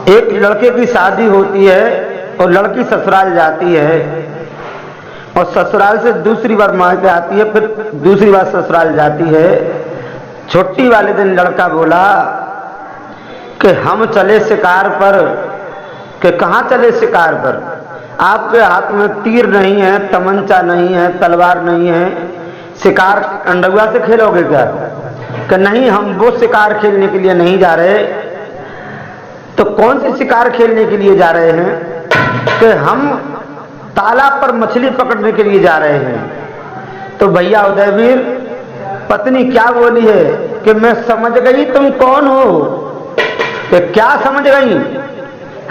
एक लड़के की शादी होती है और लड़की ससुराल जाती है और ससुराल से दूसरी बार मायके आती है, फिर दूसरी बार ससुराल जाती है। छुट्टी वाले दिन लड़का बोला कि हम चले शिकार पर। कि कहाँ चले शिकार पर? आपके हाथ में तीर नहीं है, तमंचा नहीं है, तलवार नहीं है, शिकार अंडुआ से खेलोगे क्या? कि नहीं, हम वो शिकार खेलने के लिए नहीं जा रहे। तो कौन सी शिकार खेलने के लिए जा रहे हैं? कि हम तालाब पर मछली पकड़ने के लिए जा रहे हैं। तो भैया उदयवीर, पत्नी क्या बोली है कि मैं समझ गई तुम कौन हो। कि क्या समझ गई?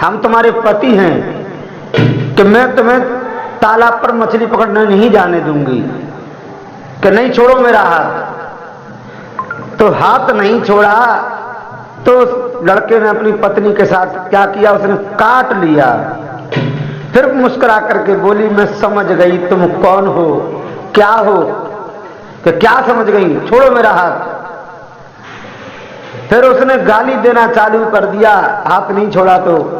हम तुम्हारे पति हैं कि मैं तुम्हें तालाब पर मछली पकड़ने नहीं जाने दूंगी। कि नहीं, छोड़ो मेरा हाथ। तो हाथ नहीं छोड़ा तो लड़के ने अपनी पत्नी के साथ क्या किया, उसने काट लिया। फिर मुस्कुरा करके बोली, मैं समझ गई तुम कौन हो, क्या हो। कि क्या समझ गई? छोड़ो मेरा हाथ। फिर उसने गाली देना चालू कर दिया, हाथ नहीं छोड़ा तो।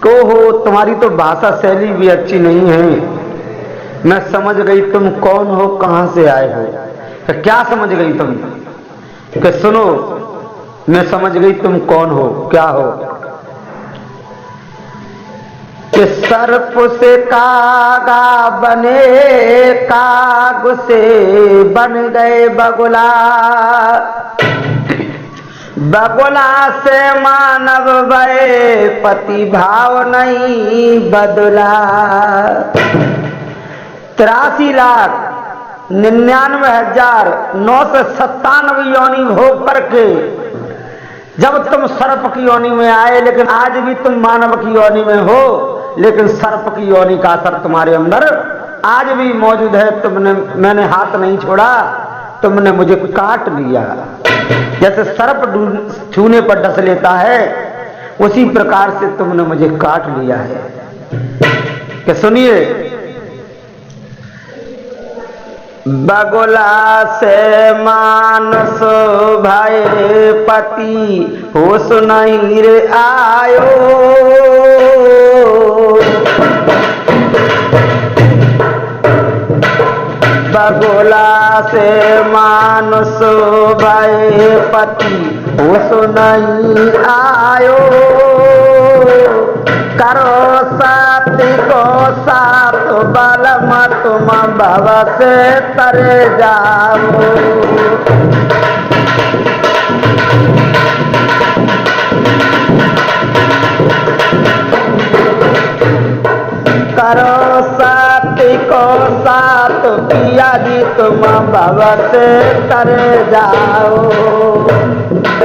हो तुम्हारी तो भाषा शैली भी अच्छी नहीं है। मैं समझ गई तुम कौन हो, कहां से आए हो। कि क्या समझ गई तुम? कि सुनो, मैं समझ गई तुम कौन हो, क्या हो। कि सर्प से कागा बने, काग से बन गए बगुला, बगुला से मानव भय, पति भाव नहीं बदला। 83,99,997 योनि भोग करके जब तुम सर्प की योनि में आए, लेकिन आज भी तुम मानव की योनि में हो, लेकिन सर्प की योनि का असर तुम्हारे अंदर आज भी मौजूद है। मैंने हाथ नहीं छोड़ा, तुमने मुझे काट लिया। जैसे सर्प छूने पर डस लेता है, उसी प्रकार से तुमने मुझे काट लिया है। कि सुनिए, बगुला से मानस भय, पति होश नहीं रे आयो। बगुला से मानुष भय, पति होश नहीं आयो। करो साथी को साथ, बल मत तुम भव से तरे जाओ। करो साथी को साथ, पिया जी तुम भव से तरे जाओ।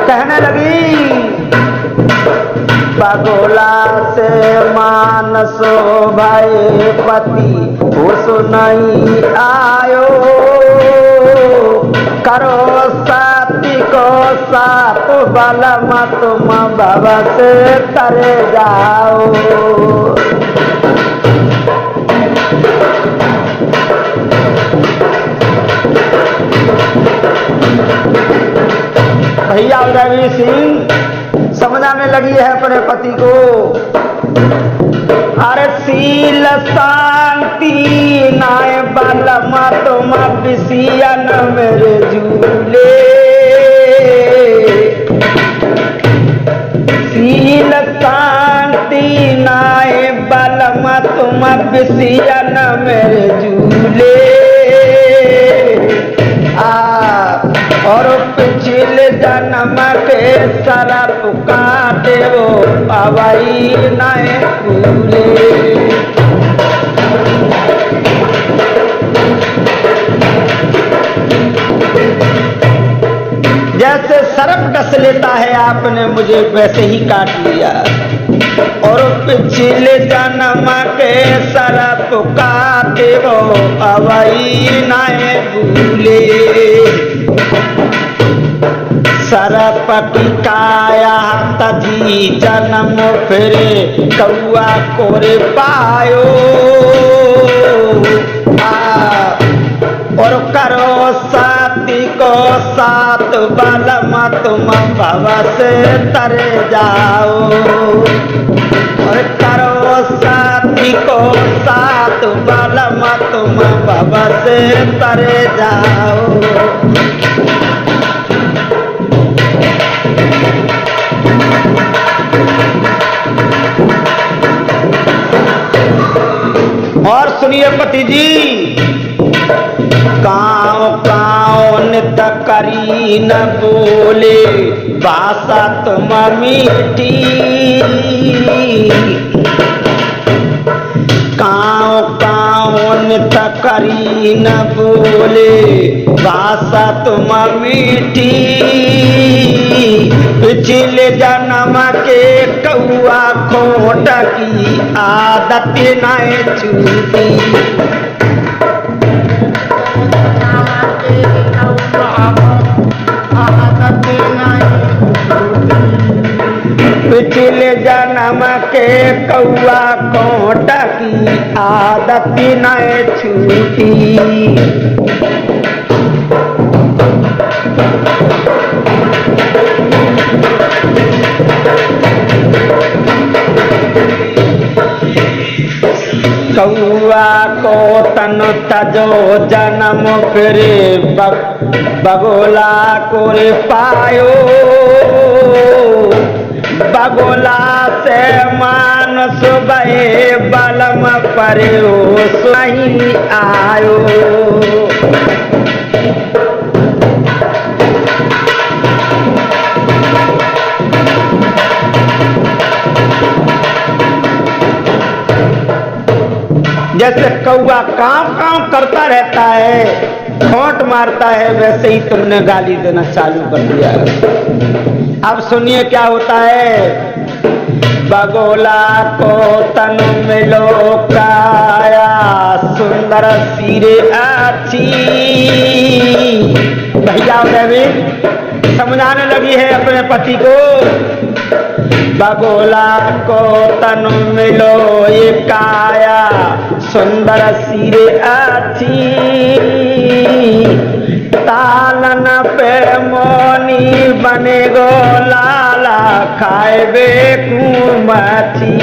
कहने लगी, बगुला से मानसो भय, पति होश नहीं आयो। करो साथी को साथ, बल मत तुम भव से तरे जाओ। भैया उदयवीर सिंह समझाने लगी है अपने पति को। अरे शील शांति नाय बल तुम विषयन मेरे झूले। शील शांति नाय बल तुम विषयन मेरे झूले। और पिछले जन्म के सरप काटे वो पवई नए फूले। जैसे सरप डस लेता है आपने मुझे, वैसे ही काट लिया। और पिछले जन्म के सरप काटे वो पवई नए फूले। सरपटी काया तजी जन्म फिरे, कौआ कोरे पायो। और करो साथी को साथ बलम तुम भव से तरे जाओ, और करो साथी को साथ बलम तुम भव से तरे जाओ। और सुनिए पति जी, काँव काँव नित करी न बोले भाषा तुम मीठी, काँव काँव नित करी न बोले भाषा तुम मीठी, पिछले जन्म के कौआ खोट की आदत न छूटी, पिछले जन्म के कौआ खोट की आदत न छूटी। कौआ को तन तजो जन्म फिर बगोला को रे पायो, बगोला से मानस बहे बलम पर्यो नहीं आयो। जैसे कौआ काम काम करता रहता है, खोंट मारता है, वैसे ही तुमने गाली देना चालू कर दिया। अब सुनिए क्या होता है। बगोला को तन मिलो काया सुंदर सिरे अच्छी, भैया भी समझाने लगी है अपने पति को। बगोला को तन मिलो ये काया सुंदर सिरे अच्छी, तालन पे मोनी बने गो लाला खाए बेकू मछी।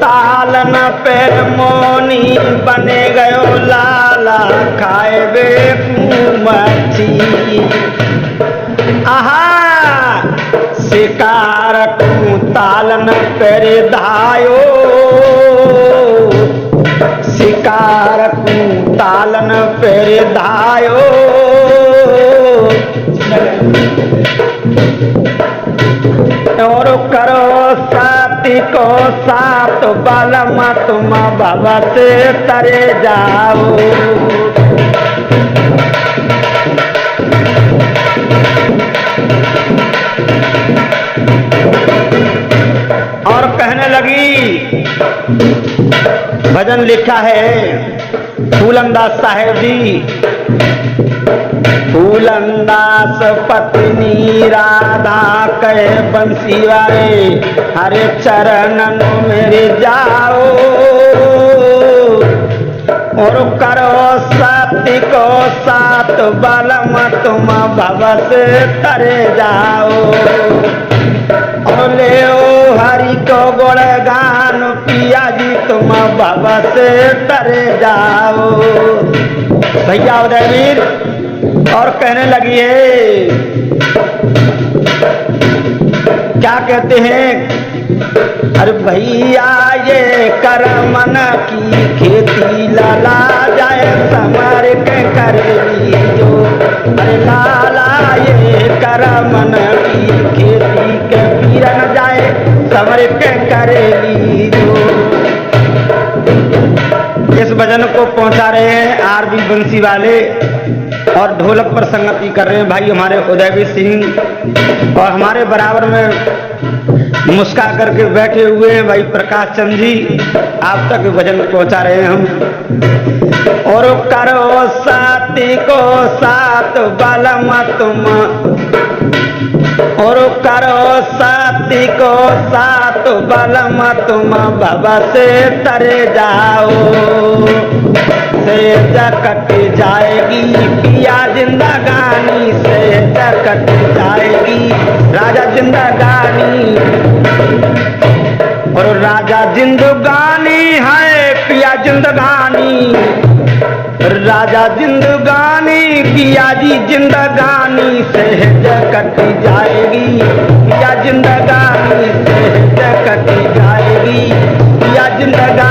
तालन पे मोनी बने गयो लाला खाए बेकू मछी। आहा शिकार को तालन पर धायो, शिकार को तालन पर धायो, और करो साथी को साथ बलम तुम भव से तरे जाओ। और कहने लगी, भजन लिखा है फूलनदास साहेब जी। फूलनदास पत्नी राधा कहे बंसी वाले हरे चरणन मेरे जाओ, और करो साथी को साथ बलम तुम भव से तरे जाओ। और ले ओ हरि को गुणगान पिया जी तुम भव से तरे जाओ। भैया उदयवीर और कहने लगी है, क्या कहते हैं। अरे भैया ये करमन की खेती लाला जाए समर के करेली जो, अरे लाला ये करमन की खेती के पीरन जाए समर के करेली जो। इस भजन को पहुंचा रहे हैं आरबी बंसी वाले, और ढोलक पर संगति कर रहे हैं भाई हमारे उदयवीर सिंह, और हमारे बराबर में मुस्का करके बैठे हुए हैं भाई प्रकाश चंद जी। आप तक भजन पहुंचा रहे हैं हम। और करो साथी को साथ बलम तुम और करो साथी को साथ बलम तुम बाबा से तरे जाओ से कट जाएगी पिया जिंदगानी से कट जाएगी राजा जिंदगानी और राजा जिंदगानी है पिया जिंदगानी राजा जिंदगानी पिया जी जिंदगानी से कट जाएगी पिया जिंदगानी से कट जाएगी पिया जिंदगानी